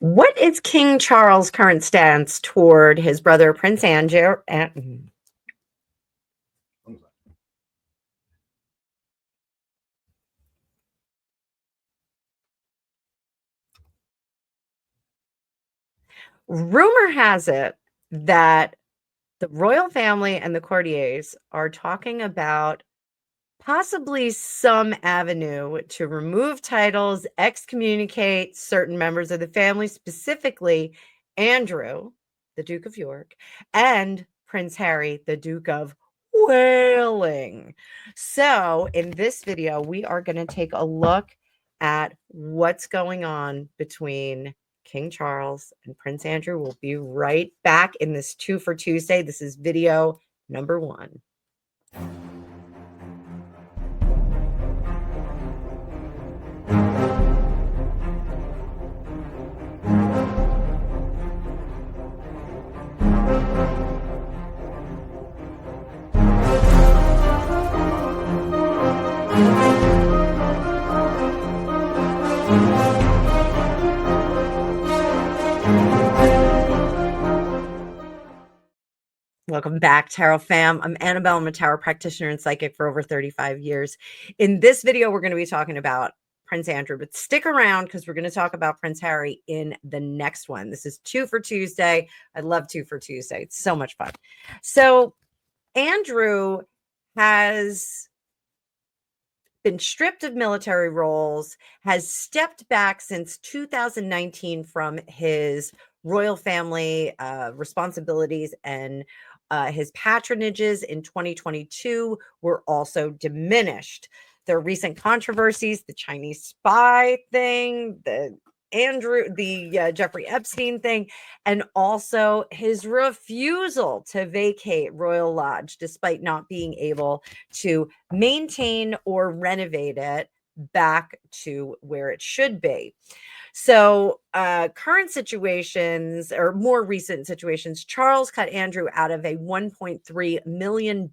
What is King Charles' current stance toward his brother, Prince Andrew? Rumor has it that the royal family and the courtiers are talking about possibly some avenue to remove titles, excommunicate certain members of the family, specifically Andrew, the Duke of York, and Prince Harry, the Duke of Wailing. So in this video, we are going to take a look at what's going on between King Charles and Prince Andrew. We'll be right back in this 2 for Tuesday. This is video number 1. Welcome back, Tarot fam. I'm Annabelle. I'm a tarot practitioner and psychic for over 35 years. In this video, we're going to be talking about Prince Andrew, but stick around because we're going to talk about Prince Harry in the next one. This is 2 for Tuesday. I love 2 for Tuesday. It's so much fun. So Andrew has been stripped of military roles, has stepped back since 2019 from his royal family responsibilities, and his patronages in 2022 were also diminished. There are recent controversies, the Chinese spy thing, the Jeffrey Epstein thing, and also his refusal to vacate Royal Lodge, despite not being able to maintain or renovate it back to where it should be. So current situations, or more recent situations, Charles cut Andrew out of a $1.3 million,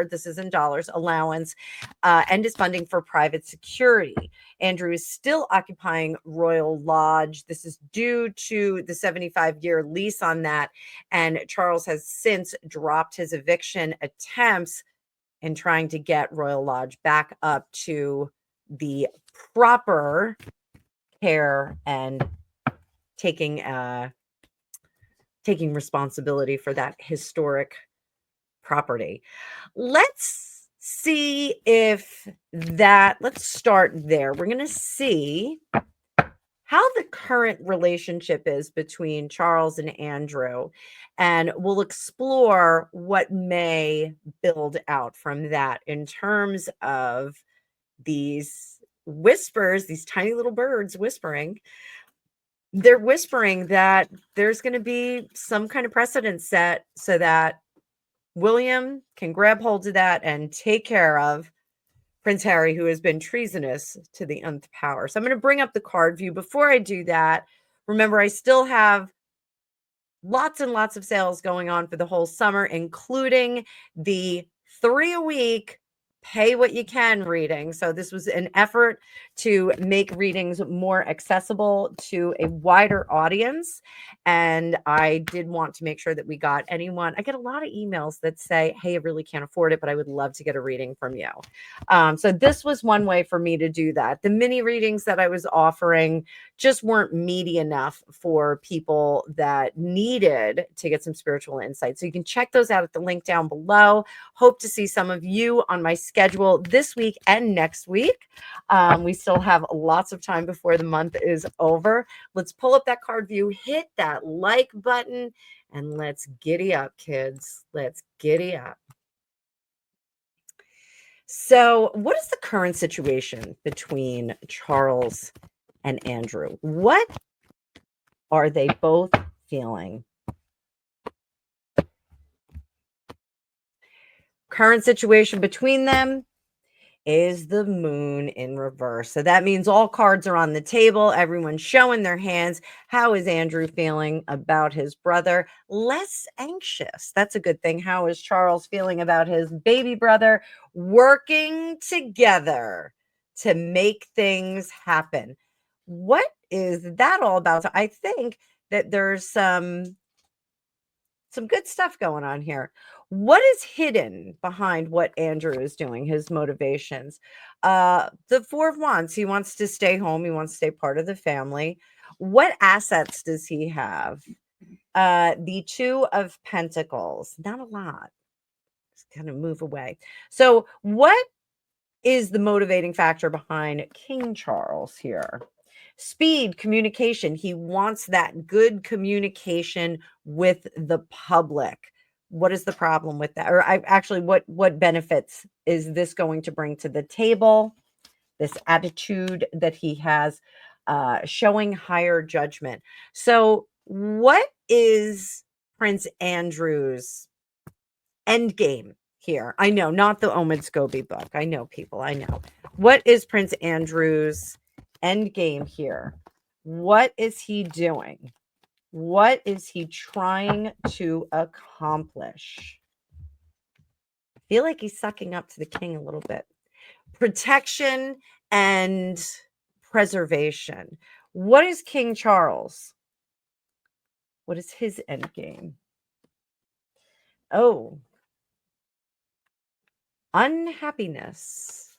this is in dollars, allowance, and is funding for private security. Andrew is still occupying Royal Lodge. This is due to the 75-year lease on that. And Charles has since dropped his eviction attempts in trying to get Royal Lodge back up to the proper care and taking responsibility for that historic property. Let's see if let's start there. We're going to see how the current relationship is between Charles and Andrew, and we'll explore what may build out from that in terms of these whispers, these tiny little birds whispering. They're whispering that there's going to be some kind of precedent set so that William can grab hold of that and take care of Prince Harry, who has been treasonous to the nth power. So I'm going to bring up the card view. Before I do that, remember, I still have lots and lots of sales going on for the whole summer, including the 3 a week pay what you can reading. So this was an effort to make readings more accessible to a wider audience. And I did want to make sure that we got anyone. I get a lot of emails that say, hey, I really can't afford it, but I would love to get a reading from you. So this was one way for me to do that. The mini readings that I was offering just weren't meaty enough for people that needed to get some spiritual insight. So you can check those out at the link down below. Hope to see some of you on my schedule this week and next week. We still have lots of time before the month is over. Let's pull up that card view, hit that like button, and let's giddy up, kids. Let's giddy up. So what is the current situation between Charles and Andrew? What are they both feeling? Current situation between them is the moon in reverse. So that means all cards are on the table. Everyone's showing their hands. How is Andrew feeling about his brother? Less anxious. That's a good thing. How is Charles feeling about his baby brother? Working together to make things happen. What is that all about? So I think that there's some good stuff going on here. What is hidden behind what Andrew is doing, his motivations? The Four of Wands, he wants to stay home, he wants to stay part of the family. What assets does he have? The Two of Pentacles, not a lot. Just kind of move away. So, what is the motivating factor behind King Charles here? Speed, communication. He wants that good communication with the public. What is the problem with that? Or actually, what benefits is this going to bring to the table? This attitude that he has, showing higher judgment. So, what is Prince Andrew's end game here? I know, not the Omen Scobie book. I know, people. I know. What is Prince Andrew's end game here? What is he doing? What is he trying to accomplish? I feel like he's sucking up to the king a little bit. Protection and preservation. What is King Charles? What is his end game? Oh, unhappiness.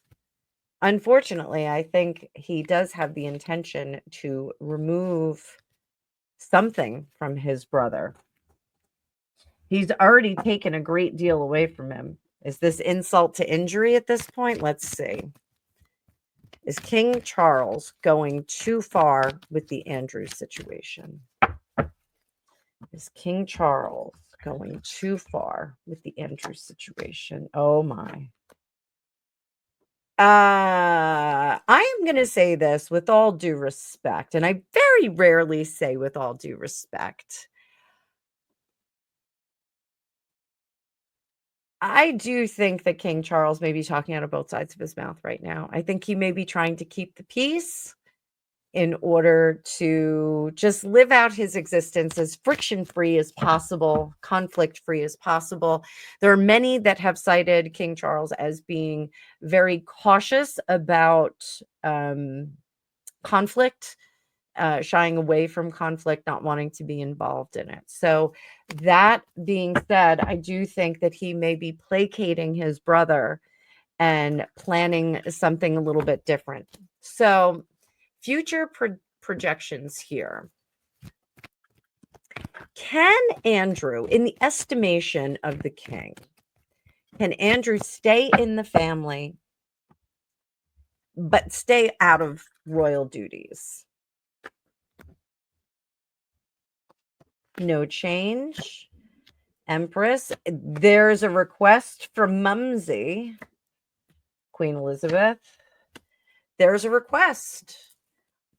Unfortunately, I think he does have the intention to remove something from his brother. He's already taken a great deal away from him. Is this insult to injury at this point? Let's see. Is King Charles going too far with the Andrew situation? Is King Charles going too far with the Andrew situation? Oh my. I am going to say this with all due respect, and I very rarely say with all due respect. I do think that King Charles may be talking out of both sides of his mouth right now. I think he may be trying to keep the peace in order to just live out his existence as friction-free as possible, conflict-free as possible. There are many that have cited King Charles as being very cautious about conflict, shying away from conflict, not wanting to be involved in it. So that being said, I do think that he may be placating his brother and planning something a little bit different. So future projections here. Can Andrew, in the estimation of the king, can Andrew stay in the family but stay out of royal duties? No change. Empress. There's a request from Mumsy, Queen Elizabeth. There's a request.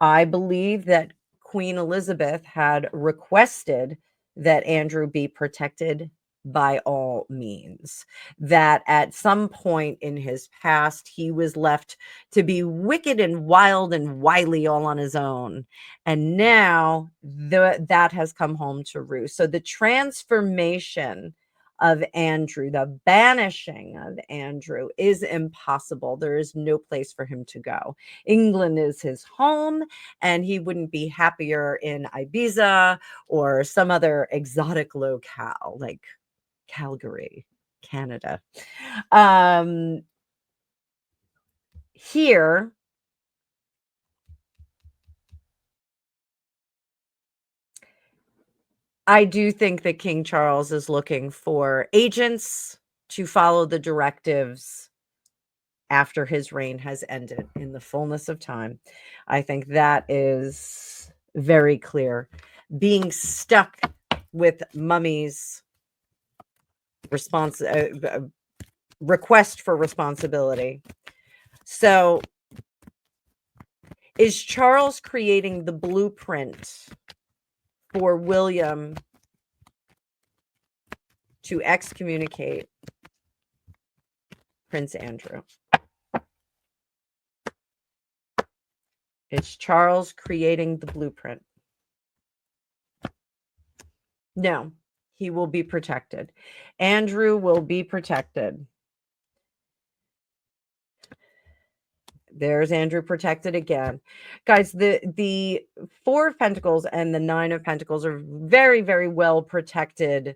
I believe that Queen Elizabeth had requested that Andrew be protected by all means, that at some point in his past, he was left to be wicked and wild and wily all on his own. And now that has come home to roost. So the transformation of Andrew, the banishing of Andrew is impossible. There is no place for him to go. England is his home, and he wouldn't be happier in Ibiza or some other exotic locale like Calgary, Canada. Here, I do think that King Charles is looking for agents to follow the directives after his reign has ended in the fullness of time. I think that is very clear. Being stuck with Mummy's request for responsibility. So, is Charles creating the blueprint for William to excommunicate Prince Andrew? Is Charles creating the blueprint? No, he will be protected. Andrew will be protected. There's Andrew protected again. Guys, the Four of Pentacles and the Nine of Pentacles are very, very well protected,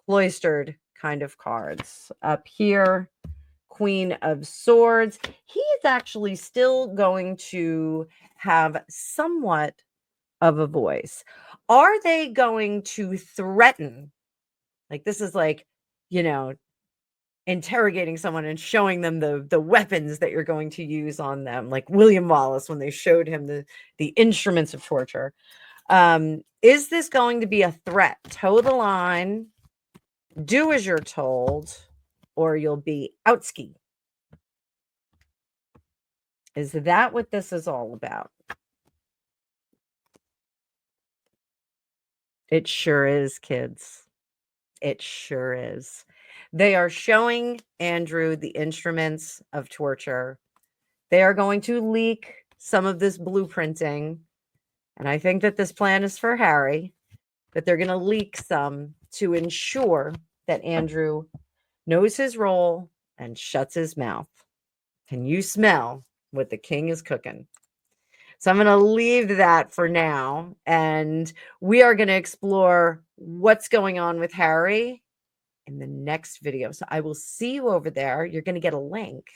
cloistered kind of cards. Up here, Queen of Swords. He is actually still going to have somewhat of a voice. Are they going to threaten? Like, this is like, you know, interrogating someone and showing them the weapons that you're going to use on them, like William Wallace when they showed him the instruments of torture. Is this going to be a threat? Toe the line, do as you're told, or you'll be outski. Is that what this is all about? It sure is, kids. It sure is. They are showing Andrew the instruments of torture. They are going to leak some of this blueprinting. And I think that this plan is for Harry, but they're going to leak some to ensure that Andrew knows his role and shuts his mouth. Can you smell what the king is cooking? So I'm going to leave that for now. And we are going to explore what's going on with Harry in the next video. So I will see you over there. You're going to get a link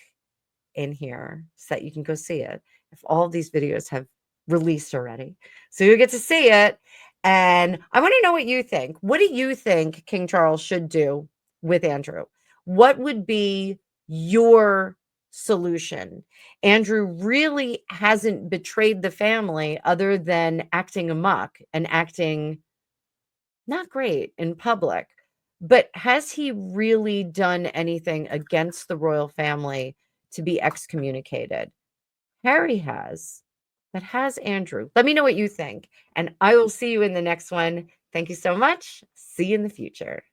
in here so that you can go see it if all of these videos have released already. So you get to see it. And I want to know what you think. What do you think King Charles should do with Andrew? What would be your solution? Andrew really hasn't betrayed the family other than acting amok and acting not great in public. But has he really done anything against the royal family to be excommunicated? Harry has, but has Andrew? Let me know what you think, and I will see you in the next one. Thank you so much. See you in the future.